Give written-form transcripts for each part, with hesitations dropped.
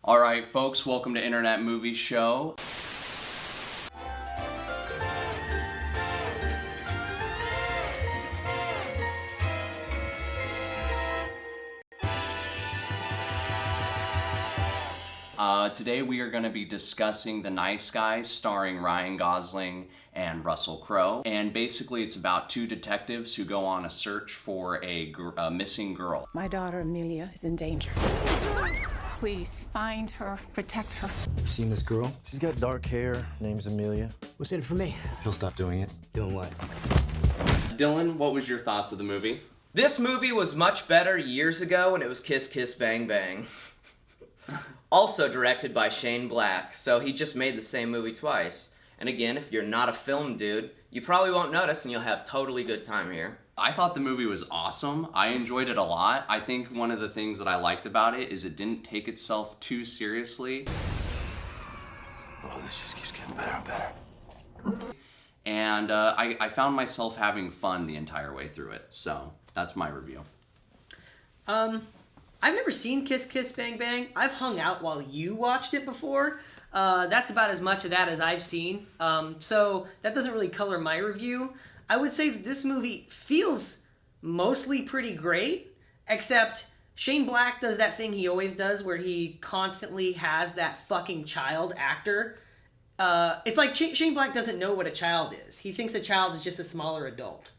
All right, folks, welcome to Internet Movie Show. Today we are going to be discussing The Nice Guys, starring Ryan Gosling and Russell Crowe. And basically it's about two detectives who go on a search for a missing girl. My daughter Amelia is in danger. Please find her, protect her. Seen this girl? She's got dark hair, name's Amelia. What's in it for me? He'll stop doing it. Doing what? Dylan, what was your thoughts of the movie? This movie was much better years ago when it was Kiss Kiss Bang Bang. Also directed by Shane Black, so he just made the same movie twice. And again, if you're not a film dude, you probably won't notice and you'll have totally good time here. I thought the movie was awesome. I enjoyed it a lot. I think one of the things that I liked about it is it didn't take itself too seriously. Oh, this just keeps getting better and better. And I found myself having fun the entire way through it. So that's my review. I've never seen Kiss Kiss Bang Bang. I've hung out while you watched it before. That's about as much of that as I've seen. So that doesn't really color my review. I would say that this movie feels mostly pretty great, except Shane Black does that thing he always does where he constantly has that fucking child actor. It's like Shane Black doesn't know what a child is. He thinks a child is just a smaller adult.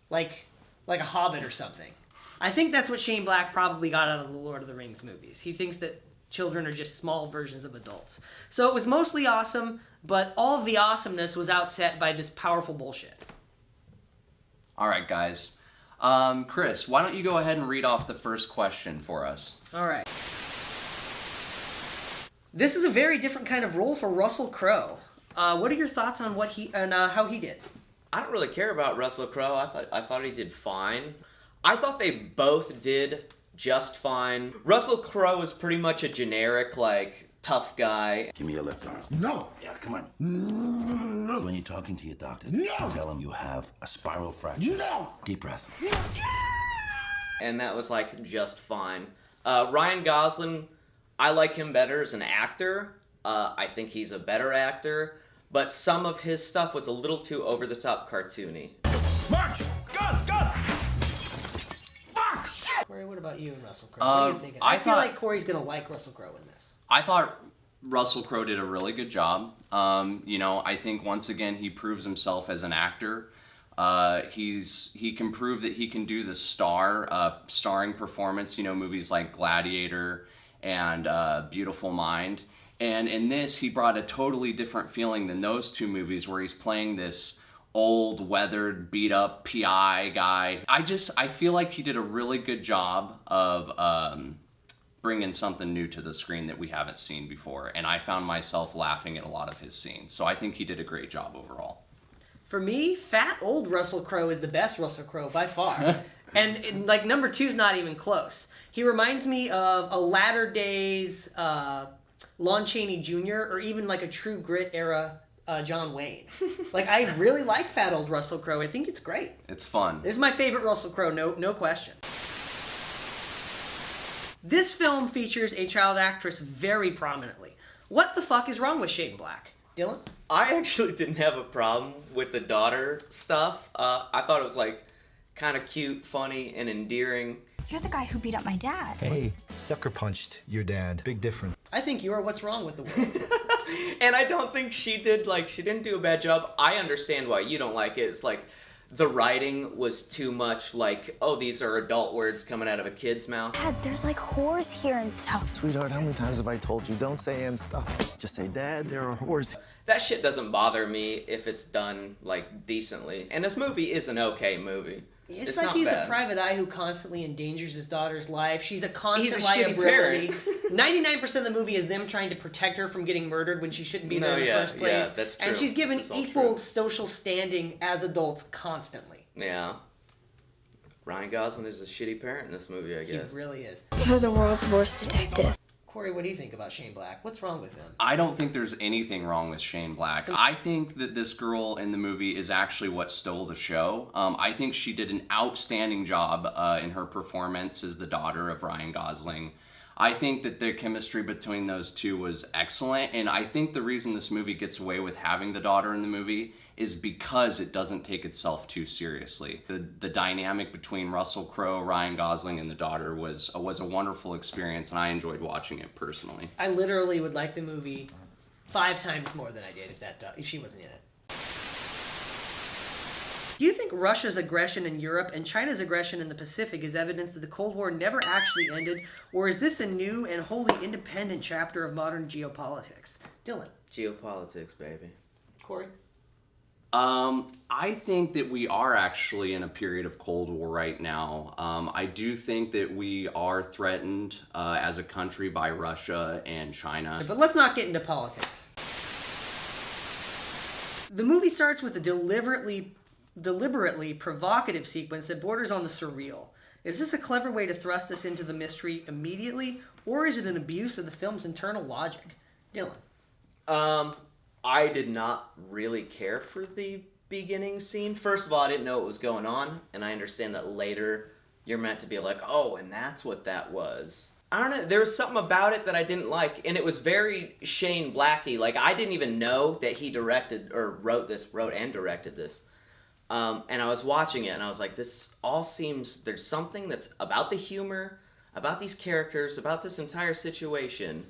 Like a Hobbit or something. I think that's what Shane Black probably got out of the Lord of the Rings movies. He thinks that children are just small versions of adults. So it was mostly awesome, but all of the awesomeness was outset by this powerful bullshit. All right, guys. Chris, why don't you go ahead and read off the first question for us? All right. This is a very different kind of role for Russell Crowe. What are your thoughts on what he and how he did? I don't really care about Russell Crowe. I thought he did fine. I thought they both did just fine. Russell Crowe is pretty much a generic, like, tough guy. Give me your left arm. No! Yeah, come on. No! When you're talking to your doctor, No! tell him you have a spiral fracture. No! Deep breath. And that was, like, just fine. Ryan Gosling, I like him better as an actor. I think he's a better actor. But some of his stuff was a little too over-the-top cartoony. March! Gun! Gun! Corey, what about you and Russell Crowe? What are you thinking? I feel like Corey's gonna like Russell Crowe in this. I thought Russell Crowe did a really good job. I think once again he proves himself as an actor. He can prove that he can do the starring performance. Movies like Gladiator and Beautiful Mind. And in this, he brought a totally different feeling than those two movies where he's playing this old, weathered, beat-up PI guy. I feel like he did a really good job of bringing something new to the screen that we haven't seen before, and I found myself laughing at a lot of his scenes. So I think he did a great job overall. For me, fat old Russell Crowe is the best Russell Crowe by far. and like number 2's not even close. He reminds me of a latter days Lon Chaney Jr. or even like a True Grit era John Wayne. Like, I really like fat old Russell Crowe. I think it's great. It's fun. This is my favorite Russell Crowe, no question. This film features a child actress very prominently. What the fuck is wrong with Shane Black? Dylan? I actually didn't have a problem with the daughter stuff. I thought it was, like, kind of cute, funny, and endearing. You're the guy who beat up my dad. Hey, sucker punched your dad. Big difference. I think you're what's wrong with the world. And I don't think she didn't do a bad job. I understand why you don't like it. It's like the writing was too much like, oh, these are adult words coming out of a kid's mouth. Dad, there's like whores here and stuff. Sweetheart, how many times have I told you don't say and stuff? Just say, Dad, there are whores. That shit doesn't bother me if it's done, like, decently. And this movie is an okay movie. It's like he's a private eye who constantly endangers his daughter's life. She's a constant He's a liability. shitty 99% of the movie is them trying to protect her from getting murdered when she shouldn't be there in the first place. Yeah, that's true. And she's given That's all equal true. social standing as adults constantly. Yeah. Ryan Gosling is a shitty parent in this movie, I guess. He really is. You're the world's worst detective. Corey, what do you think about Shane Black? What's wrong with him? I don't think there's anything wrong with Shane Black. I think that this girl in the movie is actually what stole the show. I think she did an outstanding job in her performance as the daughter of Ryan Gosling. I think that the chemistry between those two was excellent, and I think the reason this movie gets away with having the daughter in the movie is because it doesn't take itself too seriously. The dynamic between Russell Crowe, Ryan Gosling, and the daughter was a wonderful experience, and I enjoyed watching it personally. I literally would like the movie 5 times more than I did if she wasn't in it. Do you think Russia's aggression in Europe and China's aggression in the Pacific is evidence that the Cold War never actually ended, or is this a new and wholly independent chapter of modern geopolitics? Dylan. Geopolitics, baby. Corey. I think that we are actually in a period of Cold War right now. I do think that we are threatened as a country by Russia and China. But let's not get into politics. The movie starts with a deliberately provocative sequence that borders on the surreal. Is this a clever way to thrust us into the mystery immediately, or is it an abuse of the film's internal logic? Dylan. I did not really care for the beginning scene. First of all, I didn't know what was going on, and I understand that later you're meant to be like, oh, and that's what that was. I don't know, there was something about it that I didn't like, and it was very Shane Blacky. Like, I didn't even know that he wrote and directed this. And I was watching it, and I was like, this all seems, there's something that's about the humor, about these characters, about this entire situation.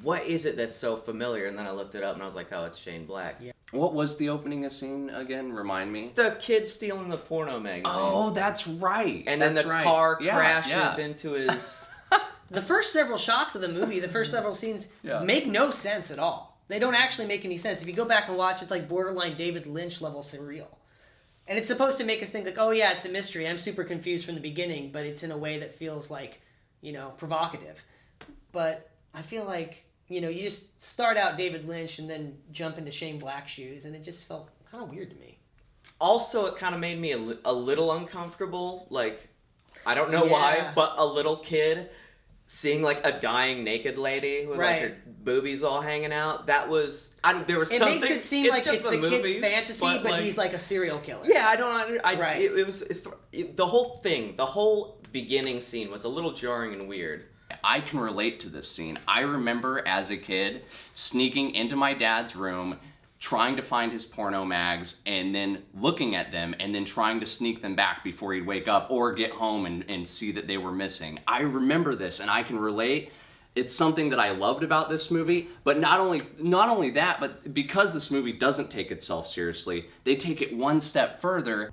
What is it that's so familiar? And then I looked it up, and I was like, oh, it's Shane Black. Yeah. What was the opening scene again? Remind me. The kid stealing the porno magazine. Oh, that's right. And then the car crashes into his... The first several shots of the movie, the first several scenes, make no sense at all. They don't actually make any sense. If you go back and watch, it's like borderline David Lynch level surreal. And it's supposed to make us think like, oh yeah, it's a mystery. I'm super confused from the beginning, but it's in a way that feels like, provocative. But I feel like, you just start out David Lynch and then jump into Shane Black's shoes, and it just felt kind of weird to me. Also, it kind of made me a little uncomfortable. Like, I don't know why, but a little kid seeing like a dying naked lady with like her boobies all hanging out. That was, there was something. It makes it seem like it's the kid's fantasy, but he's like a serial killer. Yeah, I don't. It was the whole thing. The whole beginning scene was a little jarring and weird. I can relate to this scene. I remember as a kid sneaking into my dad's room, trying to find his porno mags, and then looking at them, and then trying to sneak them back before he'd wake up or get home and see that they were missing. I remember this, and I can relate. It's something that I loved about this movie, but not only that, but because this movie doesn't take itself seriously, they take it one step further.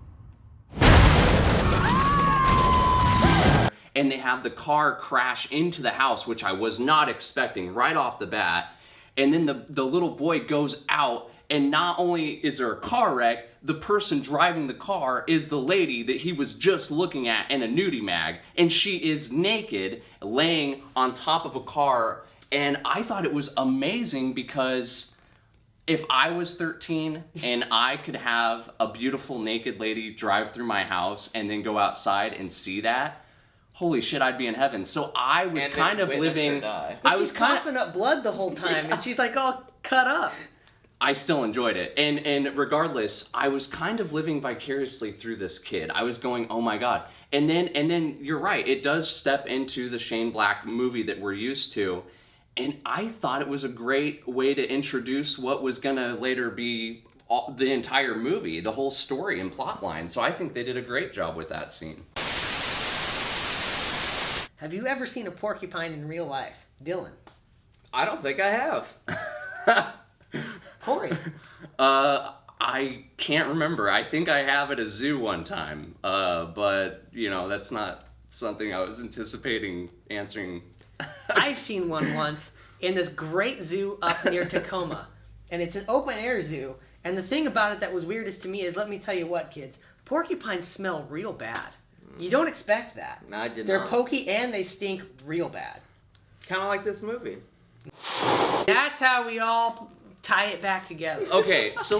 And they have the car crash into the house, which I was not expecting right off the bat. And then the little boy goes out, and not only is there a car wreck, the person driving the car is the lady that he was just looking at in a nudie mag. And she is naked, laying on top of a car. And I thought it was amazing because if I was 13 and I could have a beautiful naked lady drive through my house and then go outside and see that, holy shit, I'd be in heaven. So I was kind of living... I was coughing up blood the whole time, and she's like all cut up. I still enjoyed it. And regardless, I was kind of living vicariously through this kid. I was going, oh my God. And then you're right, it does step into the Shane Black movie that we're used to. And I thought it was a great way to introduce what was gonna later be the entire movie, the whole story and plot line. So I think they did a great job with that scene. Have you ever seen a porcupine in real life? Dylan. I don't think I have. Corey. I can't remember. I think I have at a zoo one time. But, that's not something I was anticipating answering. I've seen one once in this great zoo up near Tacoma. And it's an open air zoo. And the thing about it that was weirdest to me is, let me tell you what, kids, porcupines smell real bad. You don't expect that. No, I did not. They're pokey and they stink real bad. Kind of like this movie. That's how we all tie it back together. Okay, so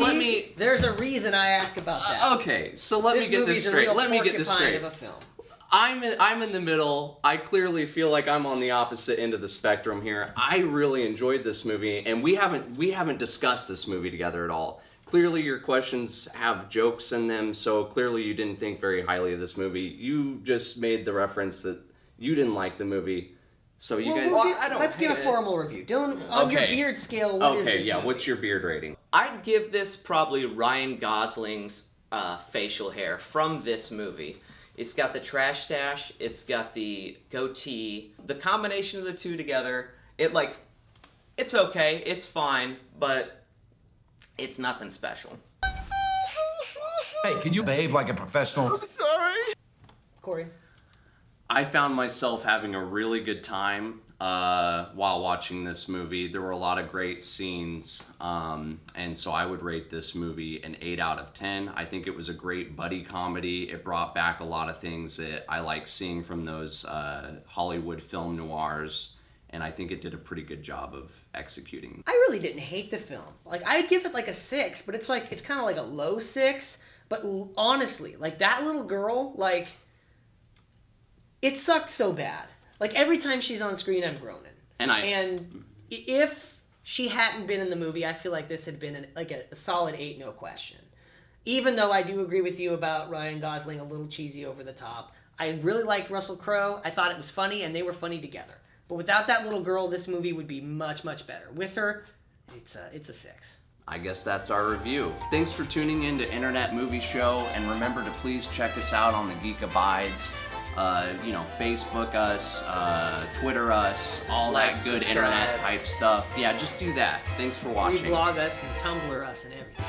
There's a reason I ask about that. Okay, so let me get this straight. Let me get this straight. Of a film. I'm in the middle. I clearly feel like I'm on the opposite end of the spectrum here. I really enjoyed this movie, and we haven't discussed this movie together at all. Clearly your questions have jokes in them, so clearly you didn't think very highly of this movie. You just made the reference that You didn't like the movie, so you guys. Let's give a formal review. Dylan, on your Okay. beard scale, what is Okay, this yeah. movie? What's your beard rating? I'd give this probably Ryan Gosling's facial hair from this movie. It's got the trash stash, it's got the goatee. The combination of the two together, it's okay, it's fine, but it's nothing special. Hey, can you behave like a professional? Corey? I found myself having a really good time while watching this movie. There were a lot of great scenes, and so I would rate this movie an 8 out of 10. I think it was a great buddy comedy. It brought back a lot of things that I like seeing from those Hollywood film noirs, and I think it did a pretty good job of executing. I really didn't hate the film. Like, I'd give it like a 6, but it's kind of like a low 6. But honestly, like, that little girl, like, it sucked so bad. Like, every time she's on screen, I'm groaning. And if she hadn't been in the movie, I feel like this had been a solid 8, no question. Even though I do agree with you about Ryan Gosling a little cheesy over the top. I really liked Russell Crowe. I thought it was funny, and they were funny together. But without that little girl, this movie would be much, much better. With her, it's a 6. I guess that's our review. Thanks for tuning in to Internet Movie Show, and remember to please check us out on the Geek Abides. Facebook us, Twitter us, all that good subscribe. internet type stuff. Yeah, just do that. Thanks for watching. Reblog us and Tumblr us and everything.